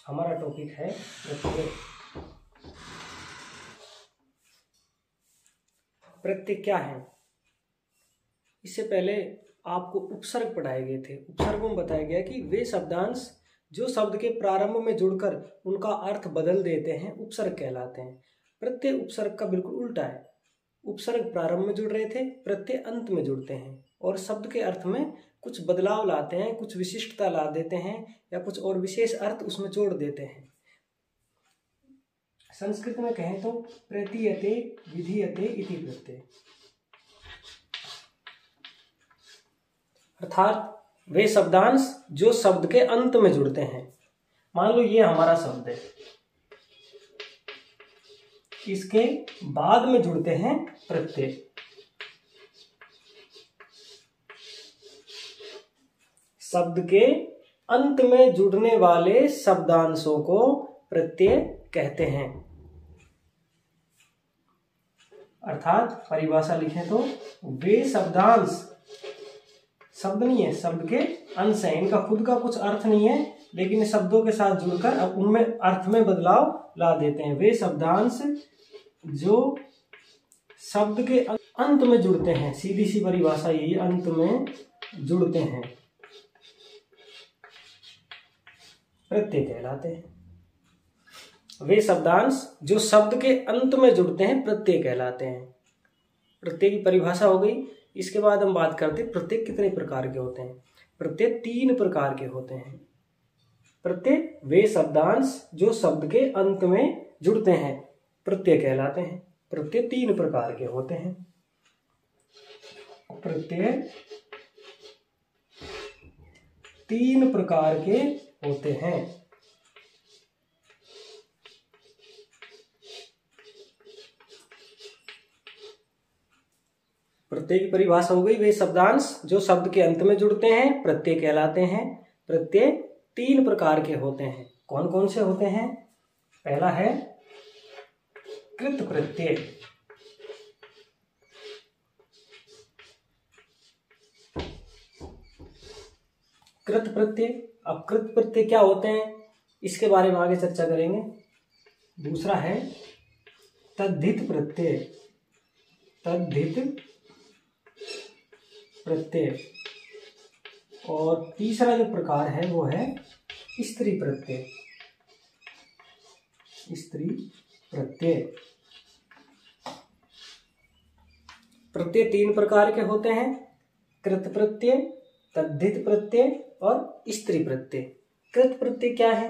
हमारा टॉपिक है प्रत्यय। प्रत्यय क्या है? इससे पहले आपको उपसर्ग पढ़ाए गए थे। उपसर्गों में बताया गया कि वे शब्दांश जो शब्द के प्रारंभ में जुड़कर उनका अर्थ बदल देते हैं उपसर्ग कहलाते हैं। प्रत्यय उपसर्ग का बिल्कुल उल्टा है। उपसर्ग प्रारंभ में जुड़ रहे थे, प्रत्यय अंत में जुड़ते हैं और शब्द के अर्थ में कुछ बदलाव लाते हैं, कुछ विशिष्टता ला देते हैं या कुछ और विशेष अर्थ उसमें जोड़ देते हैं। संस्कृत में कहें तो प्रतीयते विधीयते इति प्रत्यय, अर्थात वे शब्दांश जो शब्द के अंत में जुड़ते हैं। मान लो ये हमारा शब्द है, इसके बाद में जुड़ते हैं प्रत्यय। शब्द के अंत में जुड़ने वाले शब्दांशों को प्रत्यय कहते हैं। अर्थात परिभाषा लिखें तो वे शब्दांश, शब्द नहीं है, शब्द के अंश है, इनका खुद का कुछ अर्थ नहीं है, लेकिन शब्दों के साथ जुड़कर अब उनमें अर्थ में बदलाव ला देते हैं। वे शब्दांश जो शब्द के अंत में जुड़ते हैं, सीधी सी परिभाषा यही, अंत में जुड़ते हैं, प्रत्यय कहलाते हैं। वे शब्दांश जो शब्द के अंत में जुड़ते हैं प्रत्यय कहलाते हैं। प्रत्यय की परिभाषा हो गई। इसके बाद हम बात करते हैं प्रत्यय कितने प्रकार के होते हैं। प्रत्यय 3 प्रकार के होते हैं। प्रत्यय वे शब्दांश जो शब्द के अंत में जुड़ते हैं प्रत्यय कहलाते हैं। प्रत्यय 3 प्रकार के होते हैं। प्रत्यय 3 प्रकार के होते हैं। प्रत्यय की परिभाषा हो गई। वे शब्दांश जो शब्द के अंत में जुड़ते हैं प्रत्यय कहलाते हैं। प्रत्यय 3 प्रकार के होते हैं। कौन कौन से होते हैं? पहला है कृत प्रत्यय। कृत प्रत्यय। अब कृत प्रत्यय क्या होते हैं इसके बारे में आगे चर्चा करेंगे। दूसरा है तद्धित प्रत्यय। तद्धित प्रत्यय। और तीसरा जो प्रकार है वो है स्त्री प्रत्यय। स्त्री प्रत्यय। प्रत्यय 3 प्रकार के होते हैं। कृत प्रत्यय, तद्धित प्रत्यय और स्त्री प्रत्यय। कृत प्रत्यय क्या है,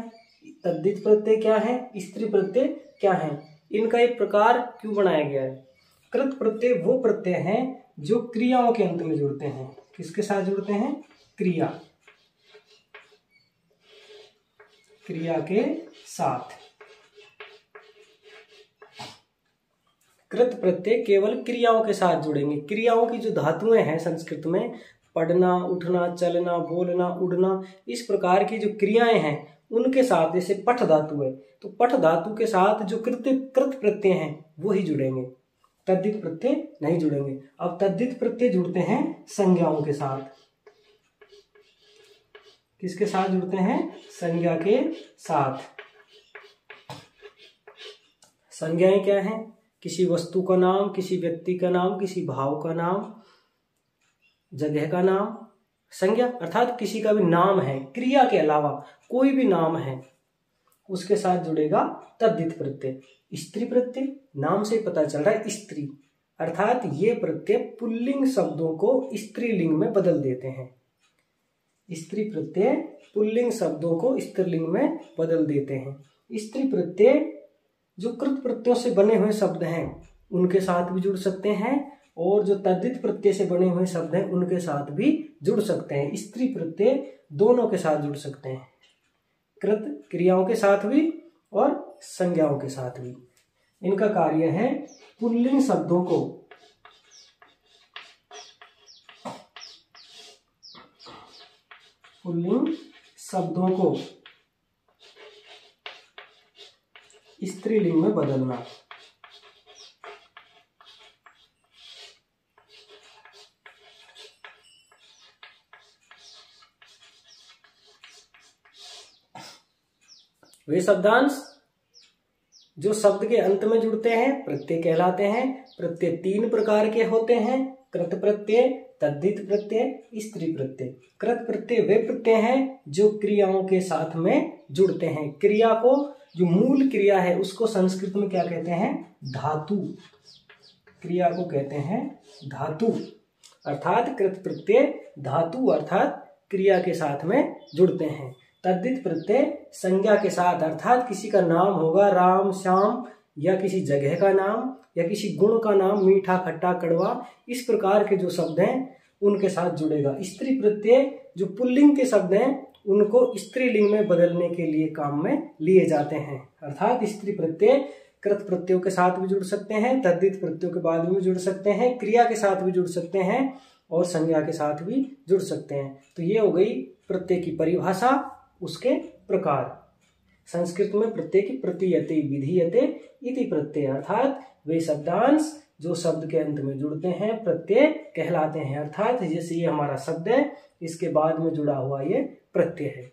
तद्धित प्रत्यय क्या है, स्त्री प्रत्यय क्या है, इनका एक प्रकार क्यों बनाया गया है? कृत प्रत्यय वो प्रत्यय हैं जो क्रियाओं के अंत में जुड़ते हैं। किसके साथ जुड़ते हैं? क्रिया, क्रिया के साथ। कृत प्रत्यय केवल क्रियाओं के साथ जुड़ेंगे। क्रियाओं की जो धातुएं हैं संस्कृत में, पढ़ना, उठना, चलना, बोलना, उड़ना, इस प्रकार की जो क्रियाएं हैं उनके साथ, जैसे पठ धातु है तो पठ धातु के साथ जो कृत प्रत्यय हैं वो ही जुड़ेंगे, तद्धित प्रत्यय नहीं जुड़ेंगे। अब तद्धित प्रत्यय जुड़ते हैं संज्ञाओं के साथ। किसके साथ जुड़ते हैं? संज्ञा के साथ। संज्ञाएं क्या हैं? किसी वस्तु का नाम, किसी व्यक्ति का नाम, किसी भाव का नाम, जगह का नाम। संज्ञा अर्थात किसी का भी नाम है, क्रिया के अलावा कोई भी नाम है उसके साथ जुड़ेगा तद्धित प्रत्यय। स्त्री प्रत्यय, नाम से पता चल रहा है स्त्री, अर्थात ये प्रत्यय पुल्लिंग शब्दों को स्त्रीलिंग में बदल देते हैं। स्त्री प्रत्यय पुल्लिंग शब्दों को स्त्रीलिंग में बदल देते हैं। स्त्री प्रत्यय जो कृत प्रत्ययों से बने हुए शब्द हैं उनके साथ भी जुड़ सकते हैं और जो तद्धित प्रत्यय से बने हुए शब्द हैं उनके साथ भी जुड़ सकते हैं। स्त्री प्रत्यय दोनों के साथ जुड़ सकते हैं, कृत क्रियाओं के साथ भी और संज्ञाओं के साथ भी। इनका कार्य है पुल्लिंग शब्दों को स्त्रीलिंग में बदलना। वे शब्दांश जो शब्द के अंत में जुड़ते हैं प्रत्यय कहलाते हैं। प्रत्यय 3 प्रकार के होते हैं, कृत प्रत्यय, तद्धित प्रत्यय, स्त्री प्रत्यय। कृत प्रत्यय वे प्रत्यय हैं जो क्रियाओं के साथ में जुड़ते हैं। क्रिया को, जो मूल क्रिया है उसको संस्कृत में क्या कहते हैं? धातु। क्रिया को कहते हैं धातु, अर्थात कृत प्रत्यय धातु अर्थात क्रिया के साथ में जुड़ते हैं। तद्धित प्रत्यय संज्ञा के साथ, अर्थात किसी का नाम होगा राम, श्याम, या किसी जगह का नाम या किसी गुण का नाम, मीठा, खट्टा, कड़वा, इस प्रकार के जो शब्द हैं उनके साथ जुड़ेगा। स्त्री प्रत्यय जो पुल्लिंग के शब्द हैं उनको स्त्रीलिंग में बदलने के लिए काम में लिए जाते हैं। अर्थात स्त्री प्रत्यय कृत प्रत्ययों के साथ भी जुड़ सकते हैं, तद्धित प्रत्ययों के बाद भी जुड़ सकते हैं, क्रिया के साथ भी जुड़ सकते हैं और संज्ञा के साथ भी जुड़ सकते हैं। तो ये हो गई प्रत्यय की परिभाषा, उसके प्रकार। संस्कृत में प्रत्यय की प्रतीयते, विधीयते इति प्रत्यय, अर्थात वे शब्दांश जो शब्द के अंत में जुड़ते हैं प्रत्यय कहलाते हैं। अर्थात जैसे ये हमारा शब्द है, इसके बाद में जुड़ा हुआ ये प्रत्यय है।